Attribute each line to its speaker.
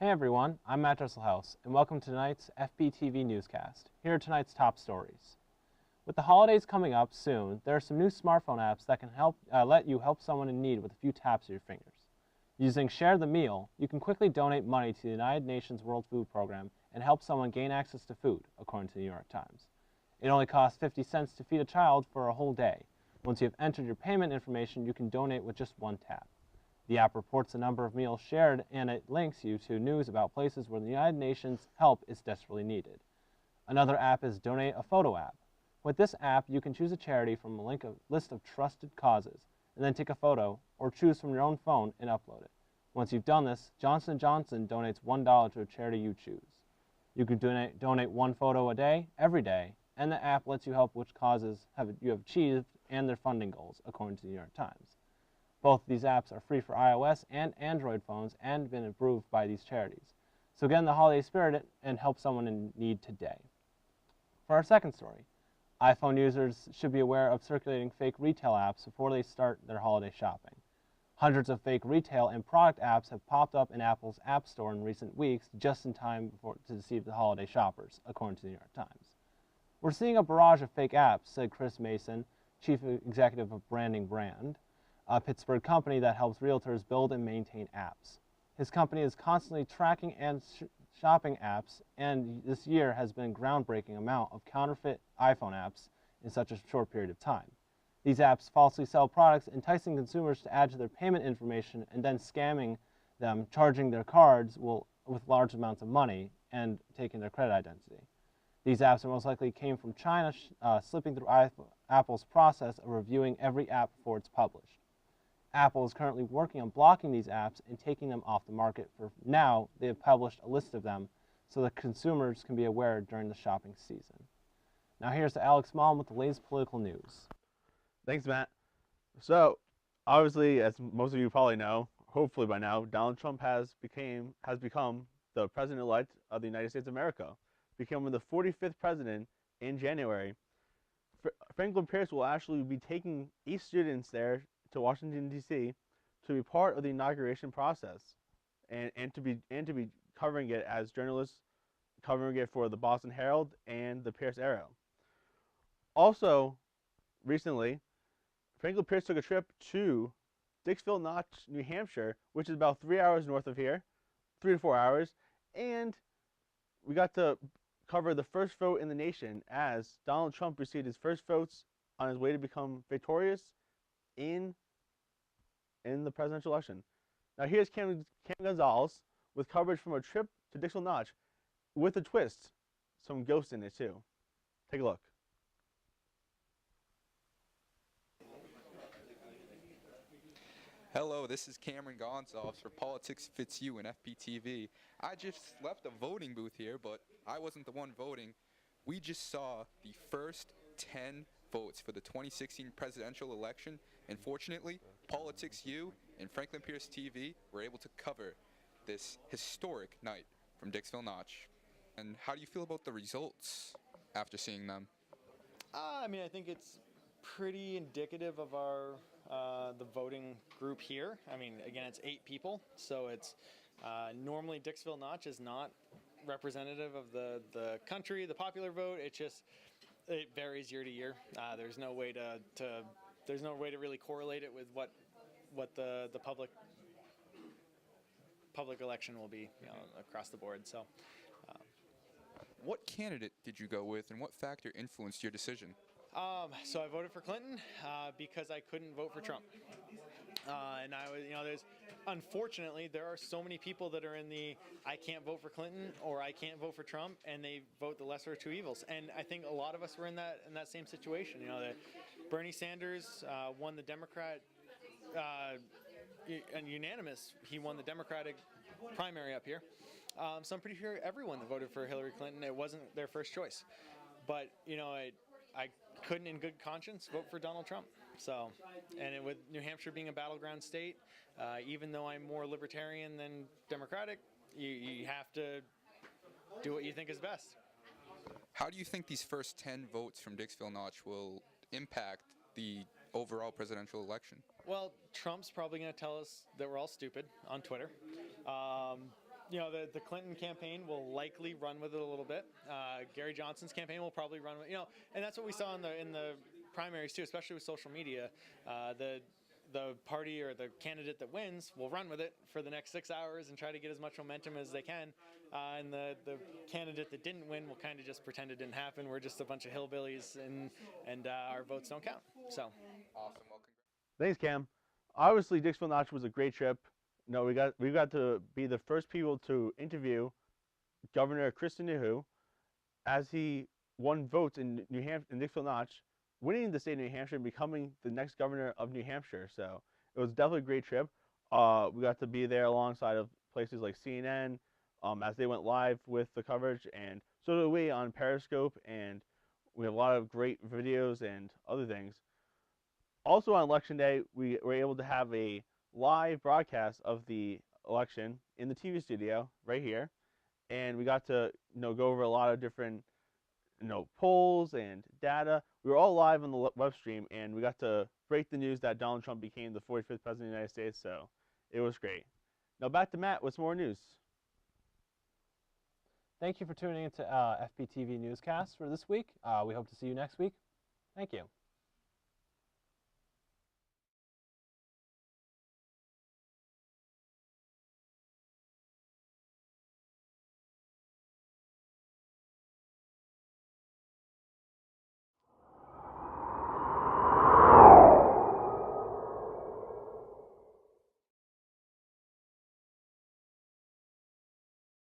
Speaker 1: Hey everyone, I'm Matt Dresselhouse, and welcome to tonight's FPTV newscast. Here are tonight's top stories. With the holidays coming up soon, there are some new smartphone apps that can let you help someone in need with a few taps of your fingers. Using Share the Meal, you can quickly donate money to the United Nations World Food Program and help someone gain access to food, according to the New York Times. It only costs 50 cents to feed a child for a whole day. Once you have entered your payment information, you can donate with just one tap. The app reports the number of meals shared, and it links you to news about places where the United Nations help is desperately needed. Another app is Donate a Photo app. With this app, you can choose a charity from a list of trusted causes, and then take a photo, or choose from your own phone and upload it. Once you've done this, Johnson & Johnson donates $1 to a charity you choose. You can donate one photo a day, every day, and the app lets you help which causes you have achieved and their funding goals, according to the New York Times. Both of these apps are free for iOS and Android phones and been approved by these charities. So get in the holiday spirit and help someone in need today. For our second story, iPhone users should be aware of circulating fake retail apps before they start their holiday shopping. Hundreds of fake retail and product apps have popped up in Apple's App Store in recent weeks, just in time to deceive the holiday shoppers, according to the New York Times. We're seeing a barrage of fake apps, said Chris Mason, chief executive of Branding Brand, a Pittsburgh company that helps realtors build and maintain apps. His company is constantly tracking and shopping apps, and this year has been a groundbreaking amount of counterfeit iPhone apps in such a short period of time. These apps falsely sell products, enticing consumers to add to their payment information and then scamming them, charging their cards with large amounts of money and taking their credit identity. These apps most likely came from China, slipping through Apple's process of reviewing every app before it's published. Apple is currently working on blocking these apps and taking them off the market. For now, they have published a list of them so that consumers can be aware during the shopping season. Now here's to Alex Malm with the latest political news.
Speaker 2: Thanks, Matt. So, obviously, as most of you probably know, hopefully by now, Donald Trump has become the president-elect of the United States of America, becoming the 45th president in January. Franklin Pierce will actually be taking 8 students there to Washington, D.C. to be part of the inauguration process and to be covering it as journalists, covering it for the Boston Herald and the Pierce Arrow. Also, recently, Franklin Pierce took a trip to Dixville Notch, New Hampshire, which is about 3 hours north of here, 3 to 4 hours, and we got to cover the first vote in the nation as Donald Trump received his first votes on his way to become victorious in the presidential election. Now here's Cam Gonzalez with coverage from a trip to Dixville Notch with a twist, some ghosts in it too. Take a look.
Speaker 3: Hello, this is Cameron Gonzalez for Politics Fits You and FPTV. I just left a voting booth here, but I wasn't the one voting. We just saw the first 10 votes for the 2016 presidential election, and fortunately, Politics U and Franklin Pierce TV were able to cover this historic night from Dixville Notch. And how do you feel about the results after seeing them?
Speaker 4: I mean, I think it's pretty indicative of our the voting group here. I mean, again, it's 8 people, so it's normally Dixville Notch is not representative of the country, the popular vote. It varies year to year. There's no way to really correlate it with what the public election will be, across the board. So.
Speaker 3: What candidate did you go with, and what factor influenced your decision?
Speaker 4: So I voted for Clinton because I couldn't vote for Trump, and I was, unfortunately, there are so many people that are in the I can't vote for Clinton or I can't vote for Trump, and they vote the lesser of two evils. And I think a lot of us were in that same situation. That Bernie Sanders won the Democrat and unanimous. He won the Democratic primary up here. So I'm pretty sure everyone that voted for Hillary Clinton, it wasn't their first choice. But, I couldn't in good conscience vote for Donald Trump. So, and with New Hampshire being a battleground state, even though I'm more libertarian than Democratic, you have to do what you think is best.
Speaker 3: How do you think these first 10 votes from Dixville Notch will impact the overall presidential election?
Speaker 4: Well, Trump's probably going to tell us that we're all stupid on Twitter. you know, the Clinton campaign will likely run with it a little bit. Gary Johnson's campaign will probably run with, you know, and that's what we saw in the primaries too, especially with social media. The party or the candidate that wins will run with it for the next 6 hours and try to get as much momentum as they can. And the candidate that didn't win will kind of just pretend it didn't happen. We're just a bunch of hillbillies, and our votes don't count. So
Speaker 3: Awesome. Well,
Speaker 2: Thanks, Cam. Obviously, Dixville Notch was a great trip. No, we got to be the first people to interview Governor Kristen Nuhu as he won votes in New Hampshire, in Dixville Notch, winning the state of New Hampshire and becoming the next governor of New Hampshire. So it was definitely a great trip. We got to be there alongside of places like CNN as they went live with the coverage, and so did we on Periscope, and we have a lot of great videos and other things. Also on Election Day, we were able to have a live broadcast of the election in the TV studio right here, and we got to go over a lot of different polls and data. We were all live on the web stream, and we got to break the news that Donald Trump became the 45th president of the United States, so it was great. Now back to Matt with some more news.
Speaker 1: Thank you for tuning into FPTV Newscast for this week. We hope to see you next week. Thank you.